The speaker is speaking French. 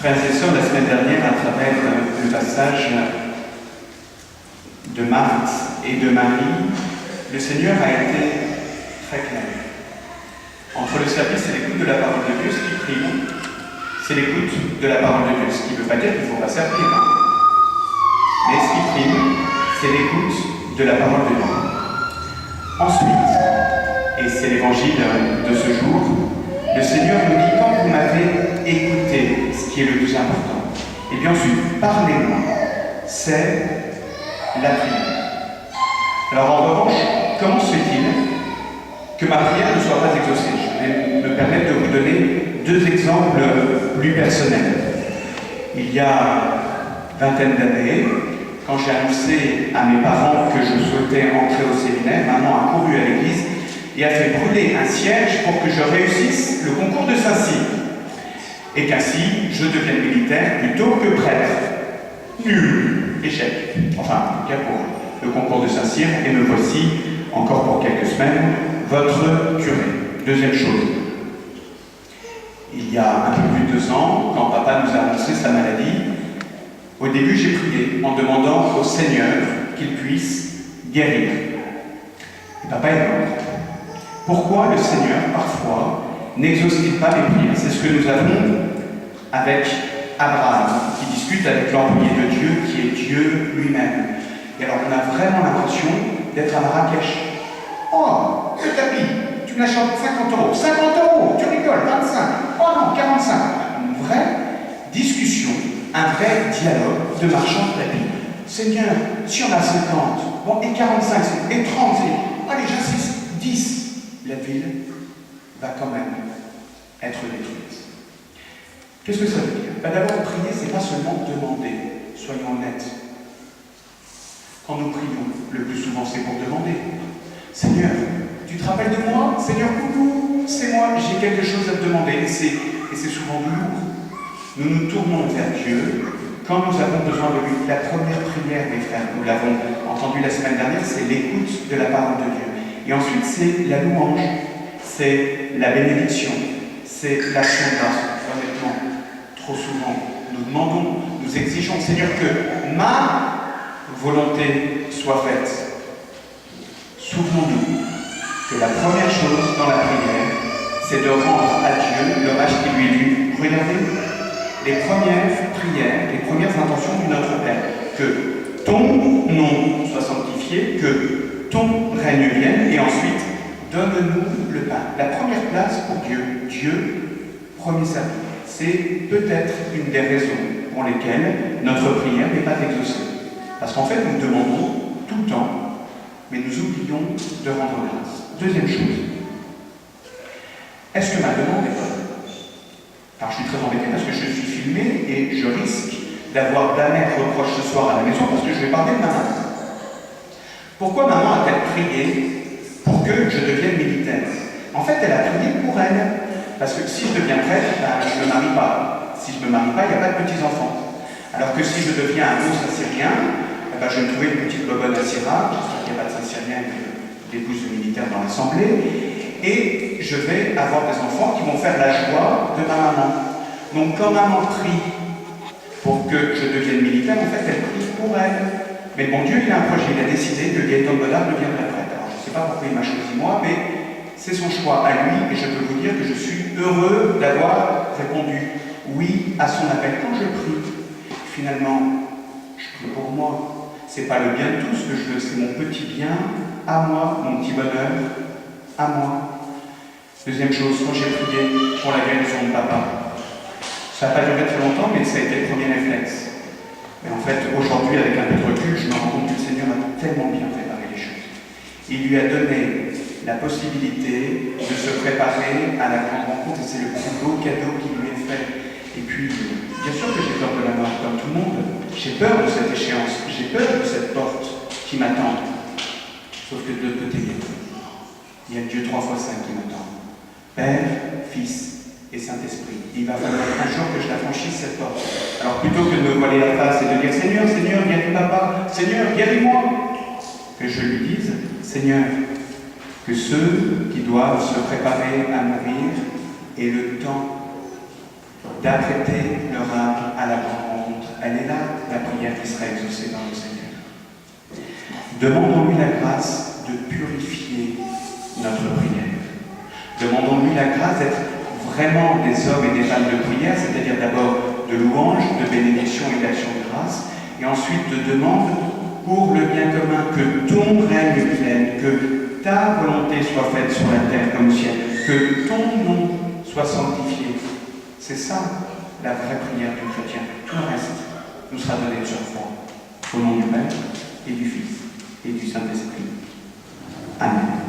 Frères et sœurs, la semaine dernière, à travers le passage de Marthe et de Marie, le Seigneur a été très clair. Entre le service et l'écoute de la parole de Dieu, ce qui prime, c'est l'écoute de la parole de Dieu. Ce qui ne veut pas dire qu'il ne faut pas servir. Mais ce qui prime, c'est l'écoute de la parole de Dieu. Ensuite, et c'est l'évangile de ce jour, le Seigneur nous dit, quand vous m'avez écouté, ce qui est le plus important, et bien ensuite, parlez-moi, c'est la prière. Alors en revanche, comment se fait-il que ma prière ne soit pas exaucée? Je vais me permettre de vous donner deux exemples plus personnels. Il y a vingtaine d'années, quand j'ai annoncé à mes parents que je souhaitais entrer au séminaire, maman a couru à l'église et a fait brûler un siège pour que je réussisse le concours de Saint-Cyr. Et qu'ainsi, je devienne militaire plutôt que prêtre. Nul, échec. Enfin, en tout cas pour le concours de Saint-Cyr, et me voici, encore pour quelques semaines, votre curé. Deuxième chose. Il y a un peu plus de 2 ans, quand papa nous a annoncé sa maladie, au début j'ai prié en demandant au Seigneur qu'il puisse guérir. Et papa est mort. Pourquoi le Seigneur, parfois, n'exauce-t-il pas les prières? C'est ce que nous avons avec Abraham, qui discute avec l'envoyé de Dieu, qui est Dieu lui-même. Et alors on a vraiment l'impression d'être à Marrakech. Oh, le tapis, tu me l'achètes 50 €. 50 €, tu rigoles, 25. Oh non, 45. Une vraie discussion, un vrai dialogue de marchand de tapis. Seigneur, si on a 50, bon, et 45, et 30, allez, j'insiste, 10. La ville va quand même être détruite. Qu'est-ce que ça veut dire? D'abord, prier, c'est pas seulement demander, soyons honnêtes. Quand nous prions, le plus souvent, c'est pour demander. Seigneur, tu te rappelles de moi? Seigneur, coucou, c'est moi, j'ai quelque chose à te demander. Et c'est souvent lourd. Nous nous tournons vers Dieu quand nous avons besoin de lui. La première prière, mes frères, nous l'avons entendu la semaine dernière, c'est l'écoute de la parole de Dieu. Et ensuite, c'est la louange, c'est la bénédiction, c'est l'action de grâce. Honnêtement, trop souvent, nous demandons, nous exigeons, Seigneur, que ma volonté soit faite. Souvenons-nous que la première chose dans la prière, c'est de rendre à Dieu l'hommage qui lui est dû. Regardez les premières prières, les premières intentions du Notre Père. Que ton nom soit sanctifié, que ton règne vienne, et ensuite, donne-nous le pain. La première place pour Dieu, Dieu, premier service. C'est peut-être une des raisons pour lesquelles notre prière n'est pas exaucée. Parce qu'en fait, nous demandons tout le temps, mais nous oublions de rendre grâce. Deuxième chose, est-ce que ma demande est bonne? Alors je suis très embêté parce que je suis filmé et je risque d'avoir d'amers reproches ce soir à la maison parce que je vais parler de maman. Pourquoi maman a-t-elle prié pour que je devienne militaire? En fait, elle a prié pour elle. Parce que si je deviens prêtre, je ne me marie pas. Si je ne me marie pas, il n'y a pas de petits-enfants. Alors que si je deviens un beau Saint-Cyrien, je vais me trouver une petite bobonne à Syrah, j'espère qu'il n'y a pas de Saint-Cyrien d'épouse de militaire dans l'Assemblée, et je vais avoir des enfants qui vont faire la joie de ma maman. Donc quand maman prie pour que je devienne militaire, en fait, elle prie pour elle. Mais bon Dieu, il a un projet, il a décidé que Gaëtan Godard deviendrait prêtre. Alors, je ne sais pas pourquoi il m'a choisi moi, mais c'est son choix à lui, et je peux vous dire que je suis heureux d'avoir répondu oui à son appel. Quand je prie, finalement, je prie pour moi. C'est pas le bien de tous que je veux, c'est mon petit bien, à moi, mon petit bonheur, à moi. Deuxième chose, quand j'ai prié pour la guérison de papa, ça n'a pas duré très longtemps, mais ça a été le premier réflexe. Mais en fait, aujourd'hui, avec un peu de recul, je me rends compte que le Seigneur a tellement bien préparé les choses. Il lui a donné la possibilité de se préparer à la grande rencontre, et c'est le plus beau cadeau qui lui est fait. Et puis, bien sûr que j'ai peur de la mort, comme tout le monde. J'ai peur de cette échéance, j'ai peur de cette porte qui m'attend. Sauf que de l'autre côté, il y a Dieu 3 fois 5 qui m'attend. Père, Fils et Saint-Esprit. Il va falloir un jour que je la franchisse cette porte. Alors plutôt que de me voiler la face et de dire Seigneur, Seigneur, guéris papa, Seigneur, guéris-moi, que je lui dise Seigneur, que ceux qui doivent se préparer à mourir aient le temps d'apprêter leur âme à la grande rencontre. Elle est là, la prière qui sera exaucée par le Seigneur. Demandons-lui la grâce de purifier notre prière. Demandons-lui la grâce d'être vraiment des hommes et des femmes de prière, c'est-à-dire d'abord de louange, de bénédiction et d'action de grâce, et ensuite de demande pour le bien commun, que ton règne vienne, que ta volonté soit faite sur la terre comme au ciel, que ton nom soit sanctifié. C'est ça la vraie prière du chrétien. Tout le reste nous sera donné de surcroît. Au nom du Père et du Fils et du Saint-Esprit. Amen.